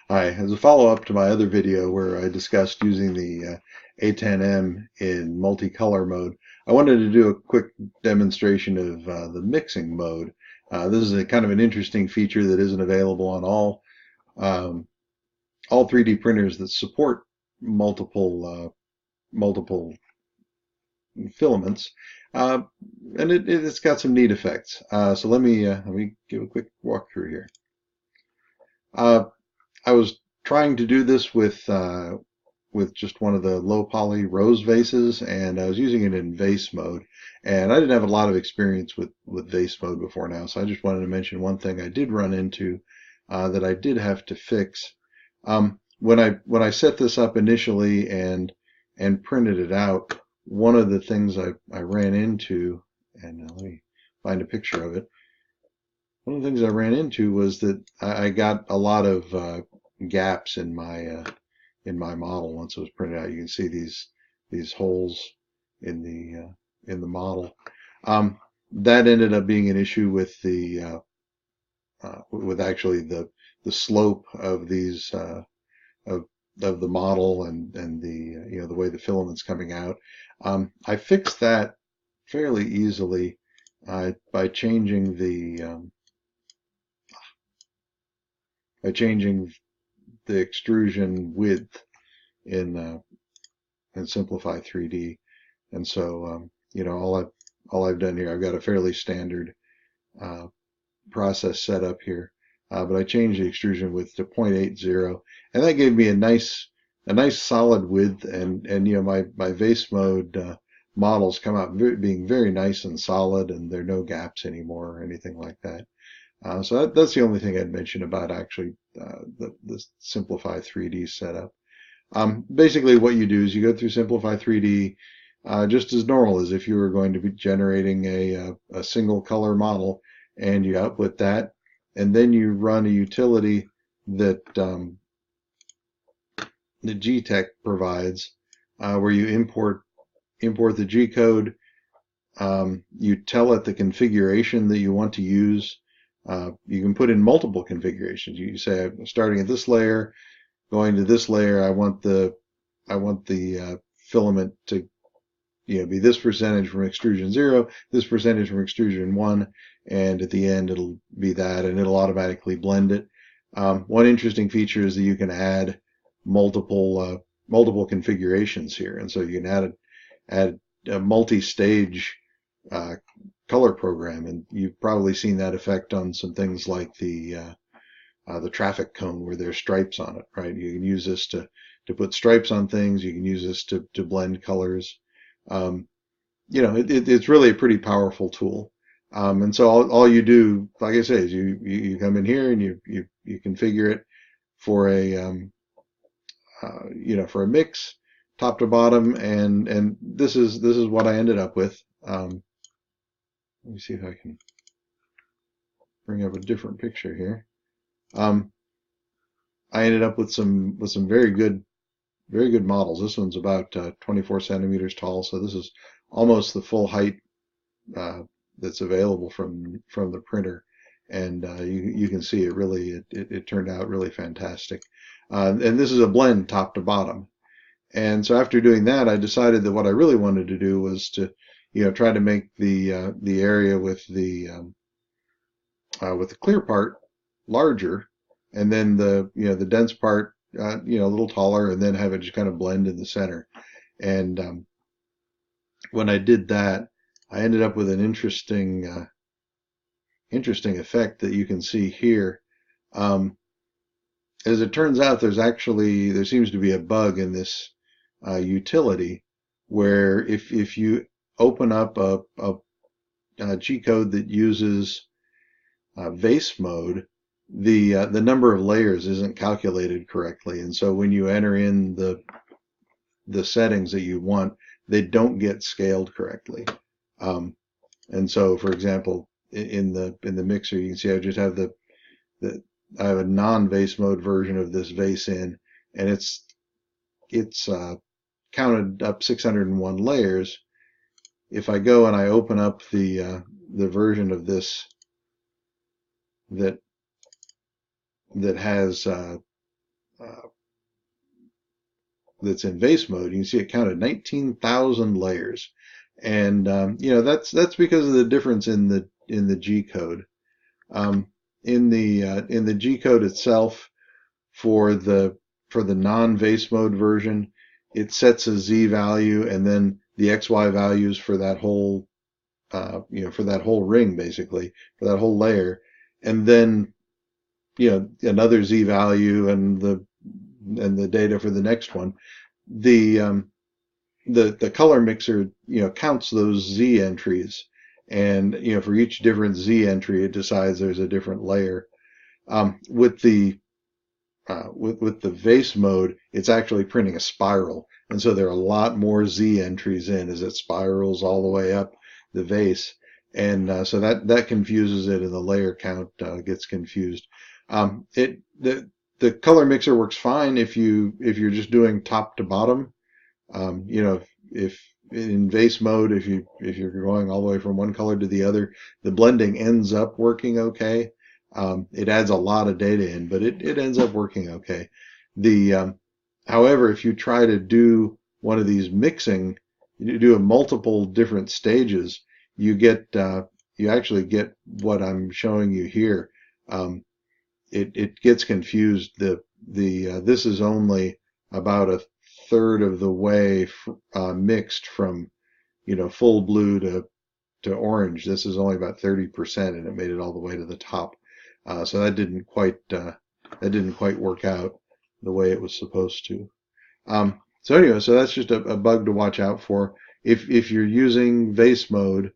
Hi, as a follow-up to my other video where I discussed using the A10M in multicolor mode, I wanted to do a quick demonstration of the mixing mode. This is a kind of an interesting feature that isn't available on all 3D printers that support multiple filaments, uh, and it's got some neat effects. So let me give a quick walkthrough here. I was trying to do this with just one of the low poly rose vases, and I was using it in vase mode. And I didn't have a lot of experience with vase mode before now, so I just wanted to mention one thing I did run into that I did have to fix. When I set this up initially and printed it out, one of the things I ran into, and let me find a picture of it. One of the things I ran into was that I got a lot of gaps in my model once it was printed out. You can see these holes in the model. That ended up being an issue with with actually the slope of these of the model and the the way the filament's coming out. I fixed that fairly easily by changing the extrusion width in Simplify 3D. And so, all I've done here, I've got a fairly standard uh, process set up here, but I changed the extrusion width to 0.80, and that gave me a nice solid width, and my vase mode models come out being very nice and solid, and there are no gaps anymore or anything like that. So that's the only thing I'd mention about actually the Simplify 3D setup. Basically, what you do is you go through Simplify 3D just as normal as if you were going to be generating a single color model, and you output that, and then you run a utility that the Geeetech provides, where you import the G code. You tell it the configuration that you want to use. You can put in multiple configurations. You say, starting at this layer, going to this layer, I want the filament to be this percentage from extrusion 0, this percentage from extrusion 1, and at the end it'll be that, and it'll automatically blend it. One interesting feature is that you can add multiple configurations here, and so you can add a multi-stage color program, and you've probably seen that effect on some things like the traffic cone where there's stripes on it, right? You can use this to put stripes on things. You can use this to blend colors. It's really a pretty powerful tool. And so all you do, like I say, is you come in here and you configure it for for a mix, top to bottom, and this is what I ended up with. Let me see if I can bring up a different picture here. I ended up with some very good models. This one's about 24 centimeters tall, so this is almost the full height that's available from the printer, and you can see it turned out really fantastic. And this is a blend top to bottom. And so after doing that, I decided that what I really wanted to do was to try to make the area with the clear part larger, and then the dense part a little taller, and then have it just kind of blend in the center. And when I did that, I ended up with an interesting effect that you can see here. As it turns out, there seems to be a bug in this utility where if you open up a G code that uses vase mode, the number of layers isn't calculated correctly, and so when you enter in the settings that you want, they don't get scaled correctly. And so, for example, in the mixer, you can see I just have I have a non-vase mode version of this vase in, and it's counted up 601 layers. If I go and I open up the version of this that has that's in vase mode, you can see it counted 19,000 layers, and you know, that's because of the difference in the G code. In the G code itself, for the non-vase mode version, it sets a Z value and then the XY values for that whole you know, for that whole ring, basically, for that whole layer, and then, you know, another Z value and the data for the next one. The the color mixer, you know, counts those Z entries, and, you know, for each different Z entry, it decides there's a different layer. With the with the vase mode, it's actually printing a spiral, and so there are a lot more Z entries in as it spirals all the way up the vase, and so that confuses it, and the layer count gets confused. The color mixer works fine if you're just doing top to bottom. You know, if in vase mode, if you're going all the way from one color to the other, the blending ends up working okay. It adds a lot of data in, but it ends up working okay. However, if you try to do one of these mixing, you do a multiple different stages, you actually get what I'm showing you here. It gets confused. This is only about a third of the way mixed from, you know, full blue to orange. This is only about 30%, and it made it all the way to the top. So that didn't quite work out the way it was supposed to. So anyway, so that's just a bug to watch out for. If you're using vase mode,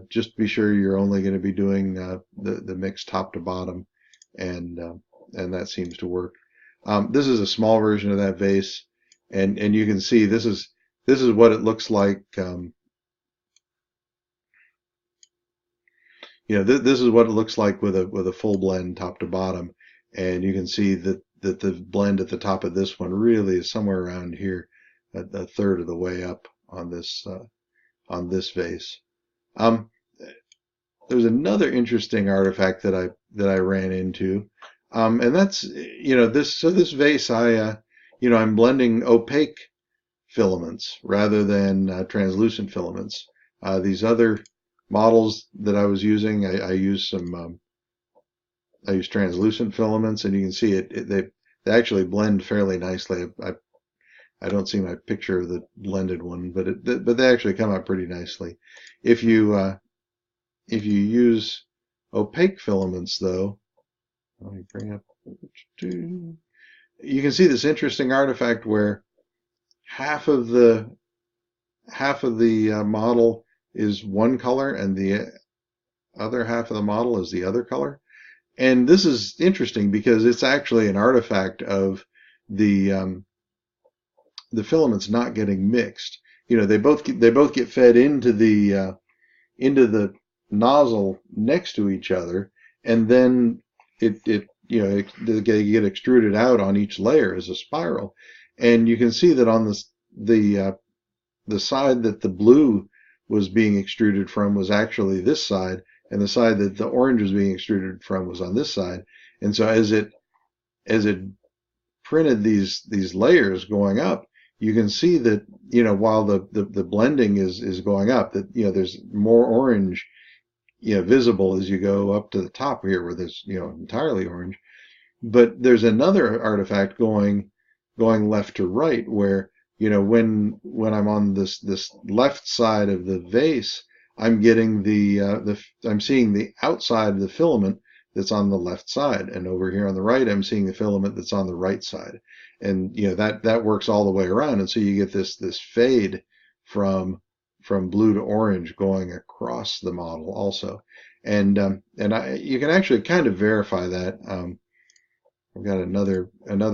just be sure you're only going to be doing the mix top to bottom, and that seems to work. This is a small version of that vase, and you can see this is what it looks like. You know, this is what it looks like with a full blend top to bottom, and you can see that the blend at the top of this one really is somewhere around here, a third of the way up on this vase. There's another interesting artifact that I ran into, and that's, you know, this vase, I'm blending opaque filaments rather than translucent filaments. These other models that I was using, I used translucent filaments, and you can see they actually blend fairly nicely. I don't see my picture of the blended one, but they actually come out pretty nicely. If you use opaque filaments, though, let me bring up. You can see this interesting artifact where half of the model is one color and the other half of the model is the other color. And this is interesting because it's actually an artifact of the filaments not getting mixed. You know, they both get fed into the nozzle next to each other, and then they get extruded out on each layer as a spiral. And you can see that on the side that the blue was being extruded from was actually this side, and the side that the orange was being extruded from was on this side. And so as it printed these layers going up, you can see that, you know, while the blending is going up, that, you know, there's more orange, you know, visible as you go up to the top here, where there's, you know, entirely orange. But there's another artifact going left to right, where, you know, when I'm on this left side of the vase, I'm getting I'm seeing the outside of the filament that's on the left side, and over here on the right, I'm seeing the filament that's on the right side, and, you know, that works all the way around, and so you get this fade from blue to orange going across the model also, and you can actually kind of verify that. I've got another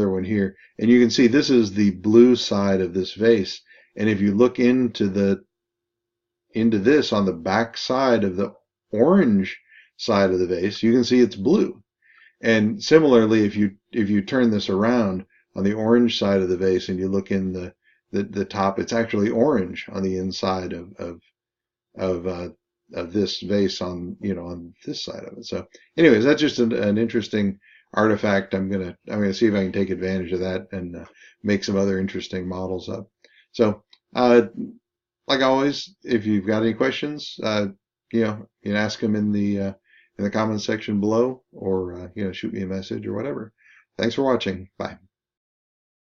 one here, and you can see this is the blue side of this vase, and if you look into this on the back side of the orange side of the vase, you can see it's blue. And similarly, if you turn this around on the orange side of the vase and you look in the top, it's actually orange on the inside of this vase on this side of it. So anyways, that's just an interesting artifact, I'm gonna see if I can take advantage of that and make some other interesting models up. So, like always, if you've got any questions, you can ask them in the comments section below, or shoot me a message or whatever. Thanks for watching. Bye.